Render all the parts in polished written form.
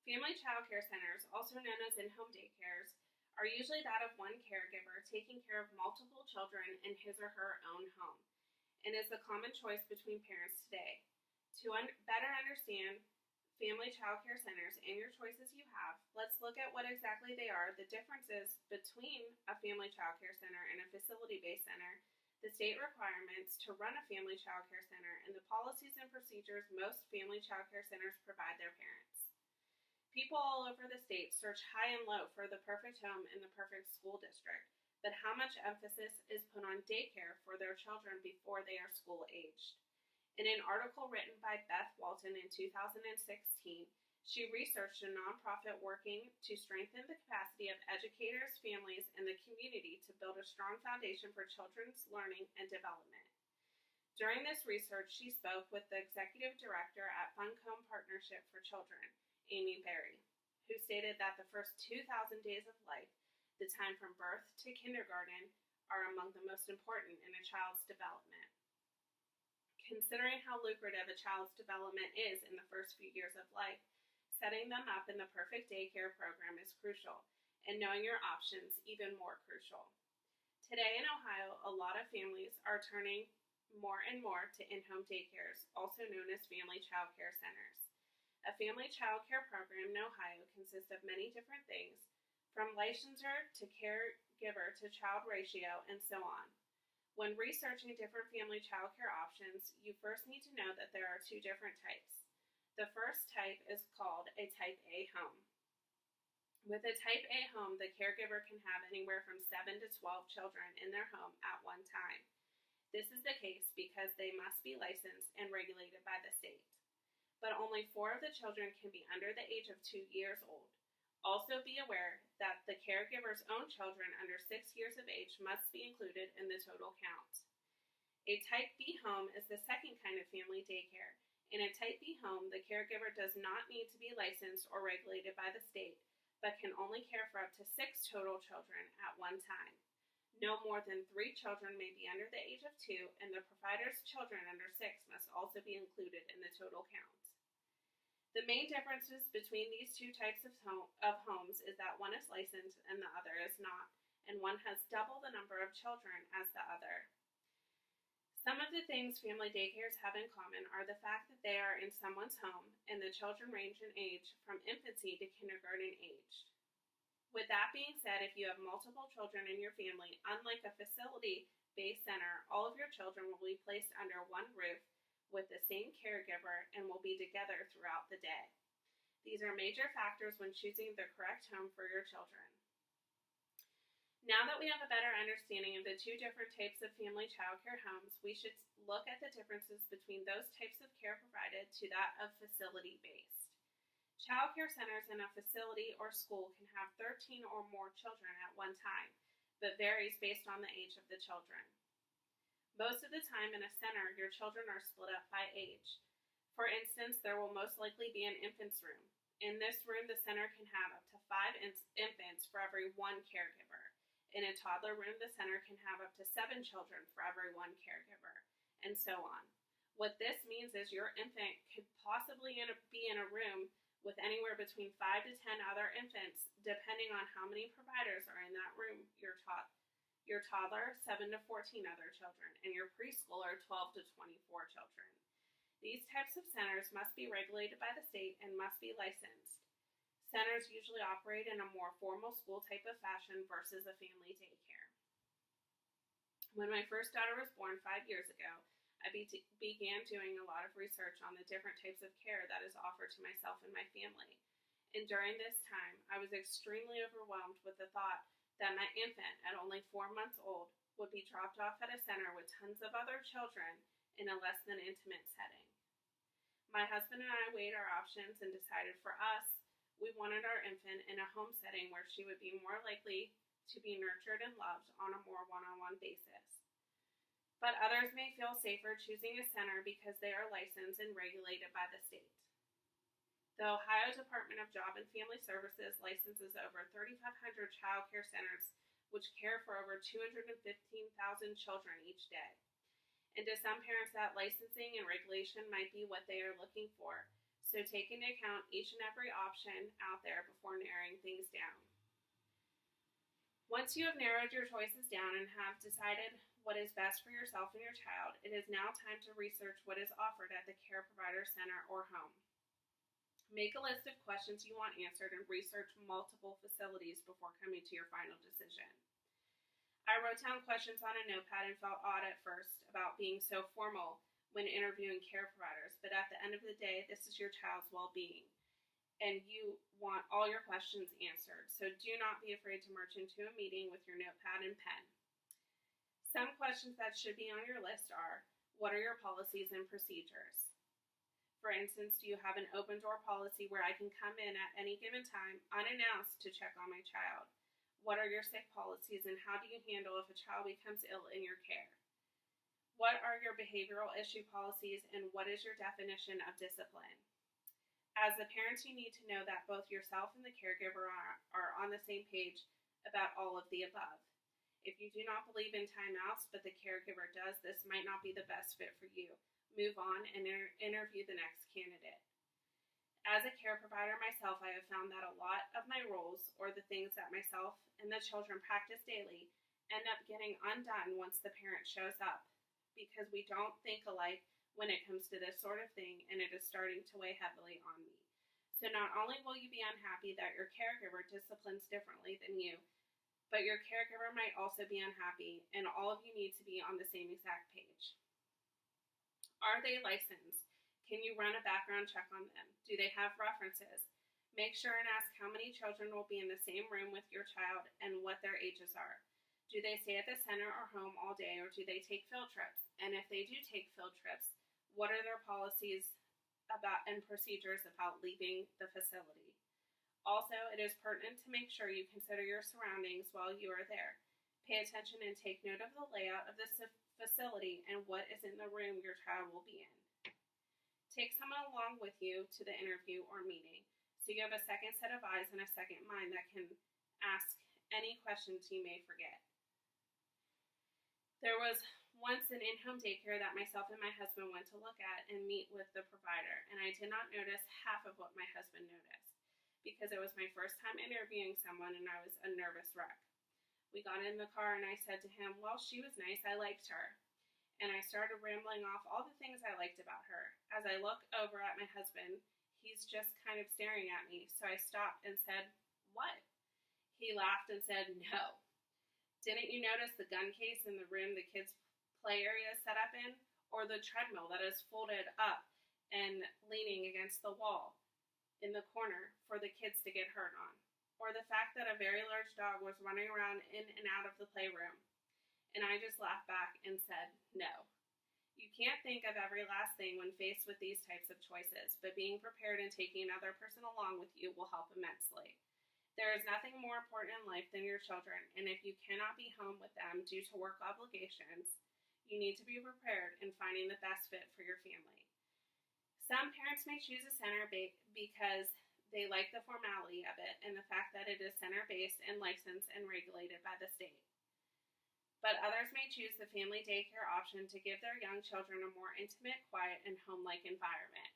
Family child care centers, also known as in-home daycares, are usually that of one caregiver taking care of multiple children in his or her own home, and is the common choice between parents today. To better understand family child care centers and your choices you have, let's look at what exactly they are, the differences between a family child care center and a facility-based center, the state requirements to run a family child care center, and the policies and procedures most family child care centers provide their parents. People all over the state search high and low for the perfect home in the perfect school district, but how much emphasis is put on daycare for their children before they are school aged? In an article written by Beth Walton in 2016, she researched a nonprofit working to strengthen the capacity of educators, families, and the community to build a strong foundation for children's learning and development. During this research, she spoke with the executive director at Funcom Partnership for Children, Amy Berry, who stated that the first 2,000 days of life, the time from birth to kindergarten, are among the most important in a child's development. Considering how lucrative a child's development is in the first few years of life, setting them up in the perfect daycare program is crucial, and knowing your options even more crucial. Today in Ohio, a lot of families are turning more and more to in-home daycares, also known as family child care centers. A family child care program in Ohio consists of many different things, from licensure to caregiver to child ratio, and so on. When researching different family child care options, you first need to know that there are two different types. The first type is called a Type A home. With a Type A home, the caregiver can have anywhere from 7 to 12 children in their home at one time. This is the case because they must be licensed and regulated by the state. But only 4 of the children can be under the age of 2 years old. Also be aware that the caregiver's own children under 6 years of age must be included in the total count. A Type B home is the second kind of family daycare. In a Type B home, the caregiver does not need to be licensed or regulated by the state, but can only care for up to 6 total children at one time. No more than 3 children may be under the age of 2, and the provider's children under 6 must also be included in the total count. The main differences between these two types of homes is that one is licensed and the other is not, and one has double the number of children as the other. Some of the things family daycares have in common are the fact that they are in someone's home and the children range in age from infancy to kindergarten age. With that being said, if you have multiple children in your family, unlike a facility-based center, all of your children will be placed under one roof with the same caregiver and will be together throughout the day. These are major factors when choosing the correct home for your children. Now that we have a better understanding of the two different types of family child care homes, we should look at the differences between those types of care provided to that of facility-based. Child care centers in a facility or school can have 13 or more children at one time, but varies based on the age of the children. Most of the time in a center, your children are split up by age. For instance, there will most likely be an infant's room. In this room, the center can have up to 5 infants for every 1 caregiver. In a toddler room, the center can have up to 7 children for every 1 caregiver, and so on. What this means is your infant could possibly be in a room with anywhere between 5 to 10 other infants, depending on how many providers are in that room. Your toddler, 7 to 14 other children, and your preschooler, 12 to 24 children. These types of centers must be regulated by the state and must be licensed. Centers usually operate in a more formal school type of fashion versus a family daycare. When my first daughter was born 5 years ago, I began doing a lot of research on the different types of care that is offered to myself and my family. And during this time, I was extremely overwhelmed with the thought that my infant, at only 4 months old, would be dropped off at a center with tons of other children in a less than intimate setting. My husband and I weighed our options and decided for us, we wanted our infant in a home setting where she would be more likely to be nurtured and loved on a more one-on-one basis. But others may feel safer choosing a center because they are licensed and regulated by the state. The Ohio Department of Job and Family Services licenses over 3,500 child care centers, which care for over 215,000 children each day. And to some parents, that licensing and regulation might be what they are looking for. So take into account each and every option out there before narrowing things down. Once you have narrowed your choices down and have decided what is best for yourself and your child, it is now time to research what is offered at the care provider center or home. Make a list of questions you want answered and research multiple facilities before coming to your final decision. I wrote down questions on a notepad and felt odd at first about being so formal when interviewing care providers, but at the end of the day, this is your child's well-being, and you want all your questions answered, so do not be afraid to march into a meeting with your notepad and pen. Some questions that should be on your list are, what are your policies and procedures? For instance, do you have an open door policy where I can come in at any given time unannounced to check on my child? What are your sick policies, and how do you handle if a child becomes ill in your care? What are your behavioral issue policies, and what is your definition of discipline? As the parents, you need to know that both yourself and the caregiver are on the same page about all of the above. If you do not believe in timeouts, but the caregiver does, this might not be the best fit for you. Move on and interview the next candidate. As a care provider myself, I have found that a lot of my roles, or the things that myself and the children practice daily, end up getting undone once the parent shows up, because we don't think alike when it comes to this sort of thing, and it is starting to weigh heavily on me. So not only will you be unhappy that your caregiver disciplines differently than you, but your caregiver might also be unhappy, and all of you need to be on the same exact page. Are they licensed? Can you run a background check on them? Do they have references? Make sure and ask how many children will be in the same room with your child and what their ages are. Do they stay at the center or home all day, or do they take field trips? And if they do take field trips, what are their policies about and procedures about leaving the facility? Also, it is pertinent to make sure you consider your surroundings while you are there. Pay attention and take note of the layout of the facility and what is in the room your child will be in. Take someone along with you to the interview or meeting, so you have a second set of eyes and a second mind that can ask any questions you may forget. There was once an in-home daycare that myself and my husband went to look at and meet with the provider, and I did not notice half of what my husband noticed, because it was my first time interviewing someone and I was a nervous wreck. We got in the car and I said to him, well, she was nice, I liked her. And I started rambling off all the things I liked about her. As I look over at my husband, he's just kind of staring at me, so I stopped and said, what? He laughed and said, no. Didn't you notice the gun case in the room the kids' play area is set up in? Or the treadmill that is folded up and leaning against the wall in the corner for the kids to get hurt on? Or the fact that a very large dog was running around in and out of the playroom? And I just laughed back and said, no. You can't think of every last thing when faced with these types of choices, but being prepared and taking another person along with you will help immensely. There is nothing more important in life than your children, and if you cannot be home with them due to work obligations, you need to be prepared in finding the best fit for your family. Some parents may choose a center because they like the formality of it and the fact that it is center-based and licensed and regulated by the state. But others may choose the family daycare option to give their young children a more intimate, quiet, and home-like environment.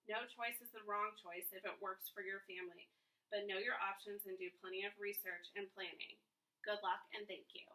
No choice is the wrong choice if it works for your family, but know your options and do plenty of research and planning. Good luck and thank you.